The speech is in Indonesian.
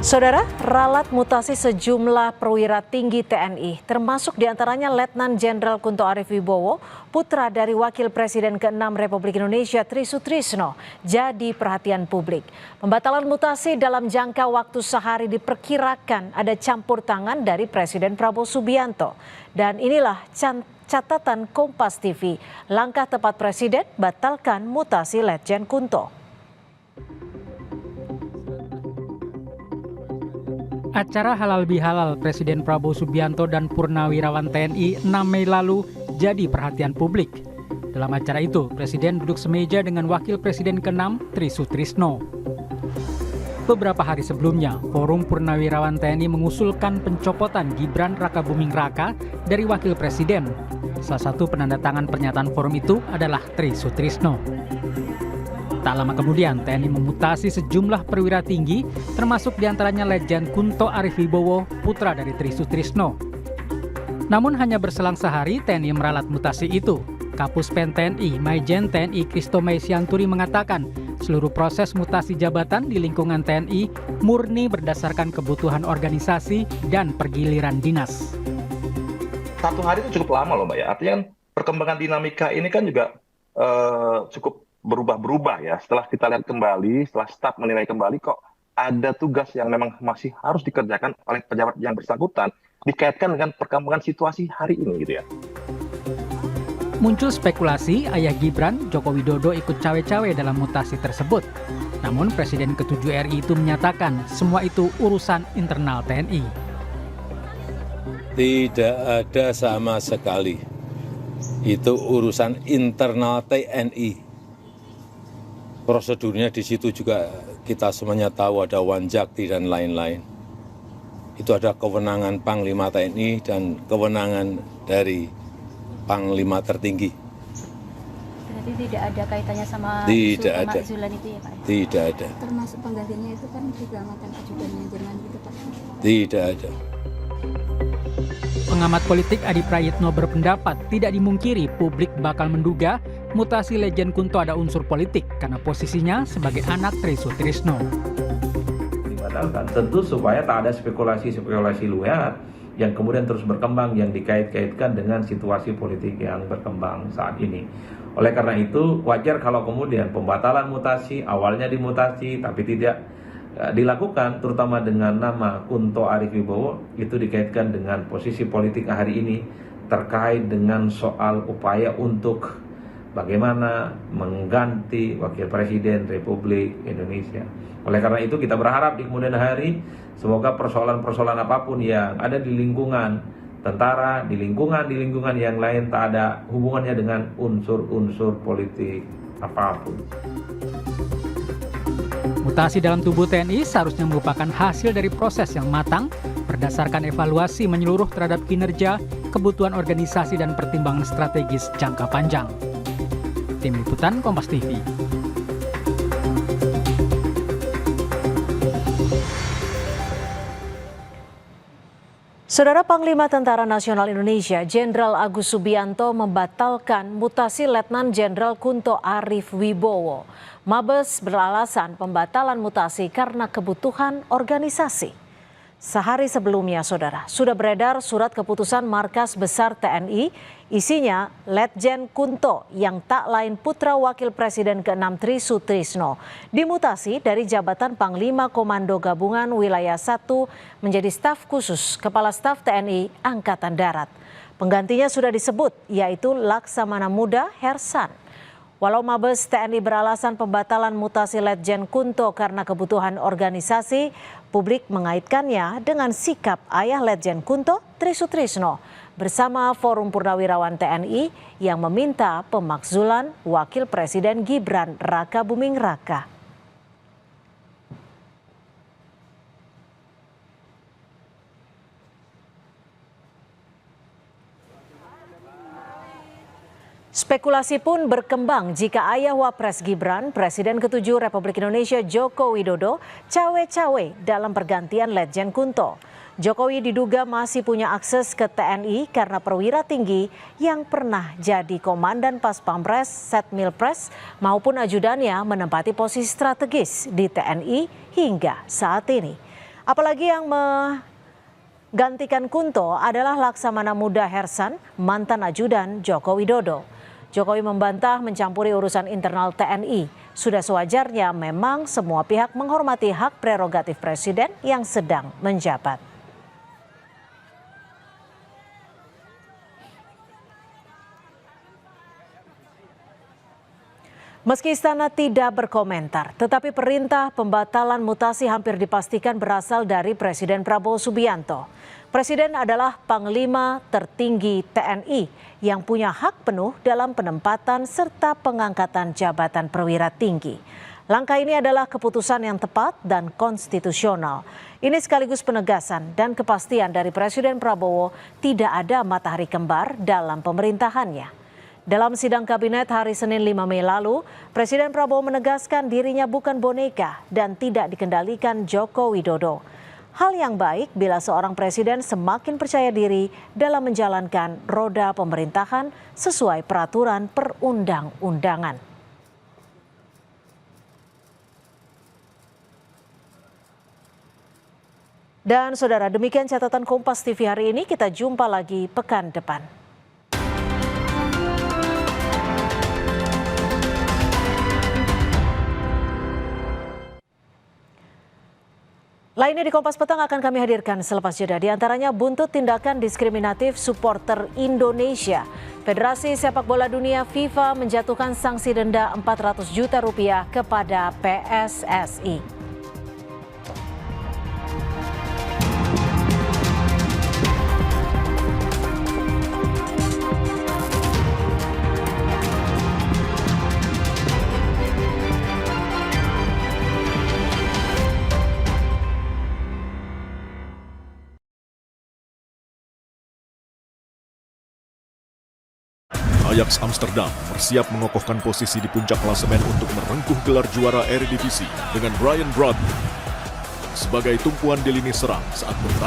Saudara, ralat mutasi sejumlah perwira tinggi TNI, termasuk diantaranya Letnan Jenderal Kunto Arif Wibowo, putra dari Wakil Presiden ke-6 Republik Indonesia Tri Sutrisno, jadi perhatian publik. Pembatalan mutasi dalam jangka waktu sehari diperkirakan ada campur tangan dari Presiden Prabowo Subianto. Dan inilah catatan Kompas TV, langkah tepat Presiden batalkan mutasi Letjen Kunto. Acara halal bihalal Presiden Prabowo Subianto dan Purnawirawan TNI 6 Mei lalu jadi perhatian publik. Dalam acara itu, Presiden duduk semeja dengan Wakil Presiden ke-6 Tri Sutrisno. Beberapa hari sebelumnya, Forum Purnawirawan TNI mengusulkan pencopotan Gibran Rakabuming Raka dari Wakil Presiden. Salah satu penandatangan pernyataan forum itu adalah Tri Sutrisno. Tak lama kemudian, TNI memutasi sejumlah perwira tinggi, termasuk diantaranya Letjen Kunto Arif Wibowo, putra dari Tri Sutrisno. Namun hanya berselang sehari, TNI meralat mutasi itu. Kapus Pen TNI, Maijen TNI Christomay Sianturi mengatakan, seluruh proses mutasi jabatan di lingkungan TNI murni berdasarkan kebutuhan organisasi dan pergiliran dinas. 1 hari itu cukup lama loh Mbak ya, artinya kan perkembangan dinamika ini kan juga cukup berubah-berubah ya. Setelah kita lihat kembali, setelah staf menilai kembali, kok ada tugas yang memang masih harus dikerjakan oleh pejabat yang bersangkutan dikaitkan dengan perkembangan situasi hari ini gitu ya. Muncul spekulasi ayah Gibran, Joko Widodo ikut cawe-cawe dalam mutasi tersebut. Namun Presiden ke-7 RI itu menyatakan semua itu urusan internal TNI. Tidak ada sama sekali. Itu urusan internal TNI. Prosedurnya di situ juga kita semuanya tahu, ada Wanjakti dan lain-lain. Itu ada kewenangan Panglima TNI dan kewenangan dari Panglima tertinggi. Berarti tidak ada kaitannya sama tidak isu ada. pemakzulan itu ya Pak? Tidak ada. Termasuk penggantinya itu kan juga mantan ajudannya Jerman gitu Pak? Tidak ada. Pengamat politik Adi Prayitno berpendapat tidak dimungkiri publik bakal menduga mutasi Letjen Kunto ada unsur politik karena posisinya sebagai anak Tri Sutrisno. Dibatalkan tentu supaya tak ada spekulasi-spekulasi liar yang kemudian terus berkembang yang dikait-kaitkan dengan situasi politik yang berkembang saat ini. Oleh karena itu wajar kalau kemudian pembatalan mutasi awalnya dimutasi tapi tidak dilakukan terutama dengan nama Kunto Arif Wibowo itu dikaitkan dengan posisi politik hari ini terkait dengan soal upaya untuk bagaimana mengganti Wakil Presiden Republik Indonesia. Oleh karena itu kita berharap di kemudian hari semoga persoalan-persoalan apapun yang ada di lingkungan tentara, di lingkungan yang lain tak ada hubungannya dengan unsur-unsur politik apapun. Mutasi dalam tubuh TNI seharusnya merupakan hasil dari proses yang matang berdasarkan evaluasi menyeluruh terhadap kinerja, kebutuhan organisasi dan pertimbangan strategis jangka panjang. Tim Liputan Kompas TV. Saudara Panglima Tentara Nasional Indonesia, Jenderal Agus Subianto membatalkan mutasi Letnan Jenderal Kunto Arif Wibowo. Mabes beralasan pembatalan mutasi karena kebutuhan organisasi. Sehari sebelumnya, saudara, sudah beredar surat keputusan Markas Besar TNI, isinya Letjen Kunto yang tak lain putra Wakil Presiden ke-6 Tri Sutrisno, dimutasi dari jabatan Panglima Komando Gabungan Wilayah 1 menjadi staf khusus Kepala Staf TNI Angkatan Darat. Penggantinya sudah disebut, yaitu Laksamana Muda Hersan. Walau Mabes TNI beralasan pembatalan mutasi Letjen Kunto karena kebutuhan organisasi, publik mengaitkannya dengan sikap ayah Letjen Kunto, Tri Sutrisno, bersama Forum Purnawirawan TNI yang meminta pemakzulan Wakil Presiden Gibran Rakabuming Raka. Spekulasi pun berkembang jika ayah Wapres Gibran, Presiden ke-7 Republik Indonesia Joko Widodo, cawe-cawe dalam pergantian Letjen Kunto. Jokowi diduga masih punya akses ke TNI karena perwira tinggi yang pernah jadi Komandan Pas Pampres, Setmilpres maupun ajudannya menempati posisi strategis di TNI hingga saat ini. Apalagi yang menggantikan Kunto adalah Laksamana Muda Hersan, mantan ajudan Joko Widodo. Jokowi membantah mencampuri urusan internal TNI. Sudah sewajarnya memang semua pihak menghormati hak prerogatif presiden yang sedang menjabat. Meski istana tidak berkomentar, tetapi perintah pembatalan mutasi hampir dipastikan berasal dari Presiden Prabowo Subianto. Presiden adalah Panglima tertinggi TNI yang punya hak penuh dalam penempatan serta pengangkatan jabatan perwira tinggi. Langkah ini adalah keputusan yang tepat dan konstitusional. Ini sekaligus penegasan dan kepastian dari Presiden Prabowo tidak ada matahari kembar dalam pemerintahannya. Dalam sidang kabinet hari Senin 5 Mei lalu, Presiden Prabowo menegaskan dirinya bukan boneka dan tidak dikendalikan Joko Widodo. Hal yang baik bila seorang presiden semakin percaya diri dalam menjalankan roda pemerintahan sesuai peraturan perundang-undangan. Dan saudara, demikian catatan Kompas TV hari ini. Kita jumpa lagi pekan depan. Lainnya di Kompas Petang akan kami hadirkan selepas jeda. Di antaranya buntut tindakan diskriminatif supporter Indonesia. Federasi Sepak Bola Dunia FIFA menjatuhkan sanksi denda 400 juta rupiah kepada PSSI. Ajax Amsterdam bersiap mengokohkan posisi di puncak klasemen untuk merengkuh gelar juara Eredivisie dengan Brian Brobby sebagai tumpuan di lini serang saat